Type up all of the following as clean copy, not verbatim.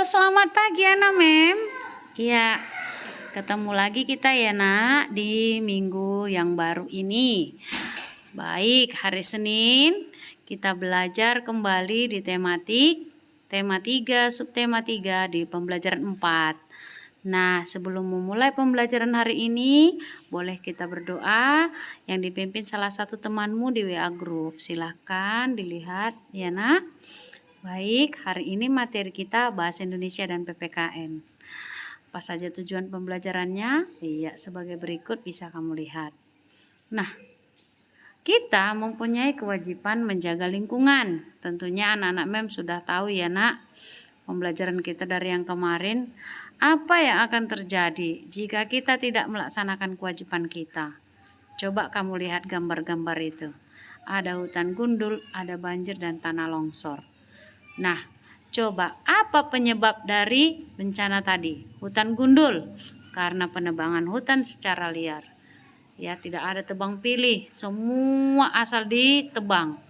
Selamat pagi anak Mem. Iya, ketemu lagi kita ya nak di minggu yang baru ini. Baik, hari Senin kita belajar kembali di tema 3, subtema 3 di pembelajaran 4. Nah, sebelum memulai pembelajaran hari ini, boleh kita berdoa yang dipimpin salah satu temanmu di WA Group. Silahkan dilihat ya nak. Baik, hari ini materi kita Bahasa Indonesia dan PPKN. Apa saja tujuan pembelajarannya? Iya, sebagai berikut bisa kamu lihat. Nah, kita mempunyai kewajiban menjaga lingkungan. Tentunya anak-anak MEM sudah tahu ya nak, pembelajaran kita dari yang kemarin. Apa yang akan terjadi jika kita tidak melaksanakan kewajiban kita? Coba kamu lihat gambar-gambar itu. Ada hutan gundul, ada banjir dan tanah longsor. Nah, coba apa penyebab dari bencana tadi? Hutan gundul, karena penebangan hutan secara liar. Ya, tidak ada tebang pilih, semua asal ditebang.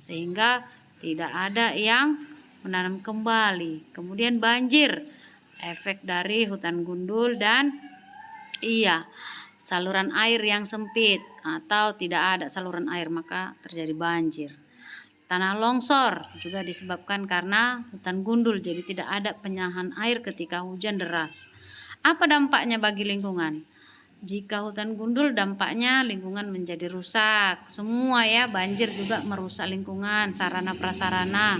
Sehingga tidak ada yang menanam kembali. Kemudian banjir, efek dari hutan gundul dan saluran air yang sempit atau tidak ada saluran air, maka terjadi banjir. Tanah longsor juga disebabkan karena hutan gundul, jadi tidak ada penahan air ketika hujan deras. Apa dampaknya bagi lingkungan? Jika hutan gundul, dampaknya lingkungan menjadi rusak. Semua ya, banjir juga merusak lingkungan, sarana prasarana.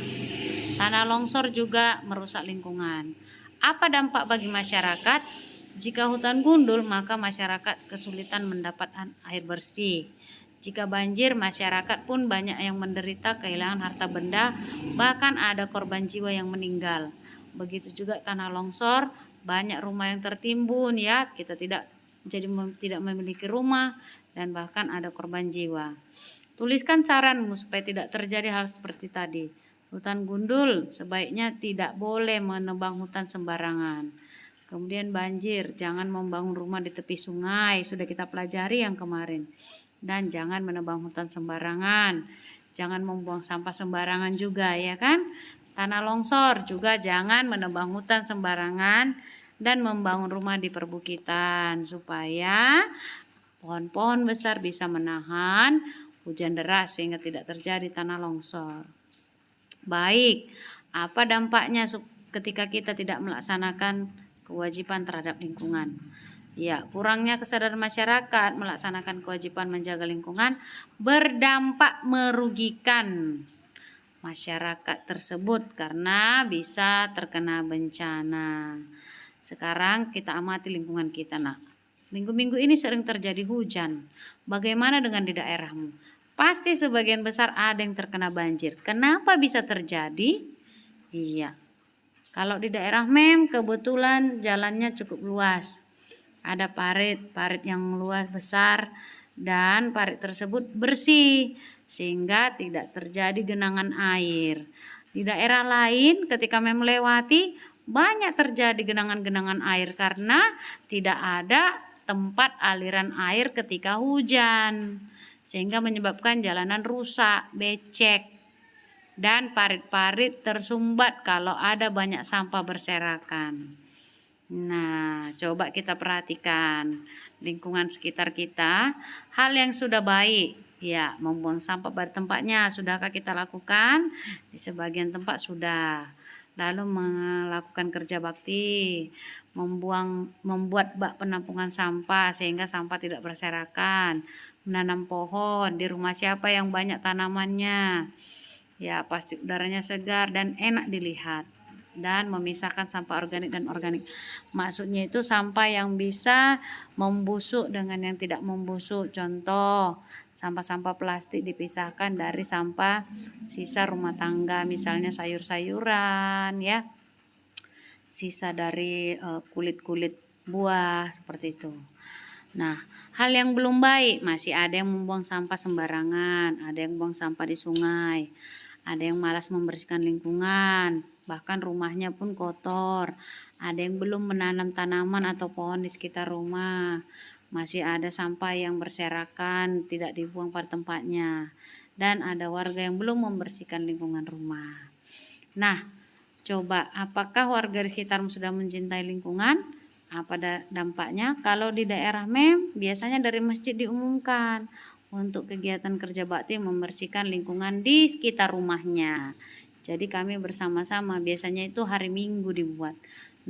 Tanah longsor juga merusak lingkungan. Apa dampak bagi masyarakat? Jika hutan gundul, maka masyarakat kesulitan mendapatkan air bersih. Jika banjir, masyarakat pun banyak yang menderita, kehilangan harta benda, bahkan ada korban jiwa yang meninggal. Begitu juga tanah longsor, banyak rumah yang tertimbun ya, kita tidak memiliki rumah dan bahkan ada korban jiwa. Tuliskan saranmu supaya tidak terjadi hal seperti tadi. Hutan gundul sebaiknya tidak boleh menebang hutan sembarangan. Kemudian banjir, jangan membangun rumah di tepi sungai, sudah kita pelajari yang kemarin. Dan jangan menebang hutan sembarangan, jangan membuang sampah sembarangan juga ya kan. Tanah longsor juga jangan menebang hutan sembarangan dan membangun rumah di perbukitan, supaya pohon-pohon besar bisa menahan hujan deras sehingga tidak terjadi tanah longsor. Baik, apa dampaknya ketika kita tidak melaksanakan kewajiban terhadap lingkungan? Ya, kurangnya kesadaran masyarakat melaksanakan kewajiban menjaga lingkungan berdampak merugikan masyarakat tersebut karena bisa terkena bencana. Sekarang kita amati lingkungan kita nak. Minggu-minggu ini sering terjadi hujan. Bagaimana dengan di daerahmu? Pasti sebagian besar ada yang terkena banjir. Kenapa bisa terjadi? Iya, kalau di daerah MEM kebetulan jalannya cukup luas. Ada parit yang luas besar dan parit tersebut bersih sehingga tidak terjadi genangan air. Di daerah lain ketika melewati banyak terjadi genangan-genangan air karena tidak ada tempat aliran air ketika hujan, sehingga menyebabkan jalanan rusak, becek, dan parit-parit tersumbat kalau ada banyak sampah berserakan. Nah, coba kita perhatikan lingkungan sekitar kita, hal yang sudah baik, ya, membuang sampah pada tempatnya, sudahkah kita lakukan? Di sebagian tempat sudah. Lalu melakukan kerja bakti, membuat bak penampungan sampah sehingga sampah tidak berserakan, menanam pohon di rumah siapa yang banyak tanamannya. Ya, pasti udaranya segar dan enak dilihat. Dan memisahkan sampah organik dan organik. Maksudnya itu sampah yang bisa membusuk dengan yang tidak membusuk. Contoh, sampah-sampah plastik dipisahkan dari sampah sisa rumah tangga, misalnya sayur-sayuran ya. Sisa dari kulit-kulit buah seperti itu. Nah, hal yang belum baik, masih ada yang membuang sampah sembarangan, ada yang membuang sampah di sungai, ada yang malas membersihkan lingkungan, bahkan rumahnya pun kotor, ada yang belum menanam tanaman atau pohon di sekitar rumah, masih ada sampah yang berserakan tidak dibuang pada tempatnya, dan ada warga yang belum membersihkan lingkungan rumah. Nah, Coba, apakah warga di sekitarmu sudah mencintai lingkungan? Apa dampaknya? Kalau di daerah MEM, biasanya dari masjid diumumkan untuk kegiatan kerja bakti membersihkan lingkungan di sekitar rumahnya. Jadi kami bersama-sama, biasanya itu hari Minggu dibuat.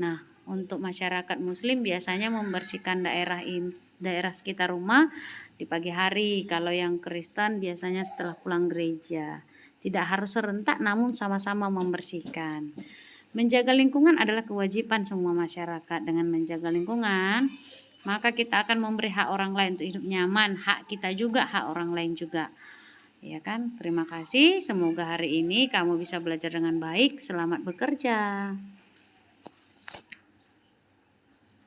Nah, untuk masyarakat Muslim biasanya membersihkan daerah sekitar rumah di pagi hari. Kalau yang Kristen biasanya setelah pulang gereja. Tidak harus serentak namun sama-sama membersihkan. Menjaga lingkungan adalah kewajiban semua masyarakat. Dengan menjaga lingkungan, maka kita akan memberi hak orang lain untuk hidup nyaman. Hak kita juga, hak orang lain juga. Ya kan? Terima kasih. Semoga hari ini kamu bisa belajar dengan baik. Selamat bekerja.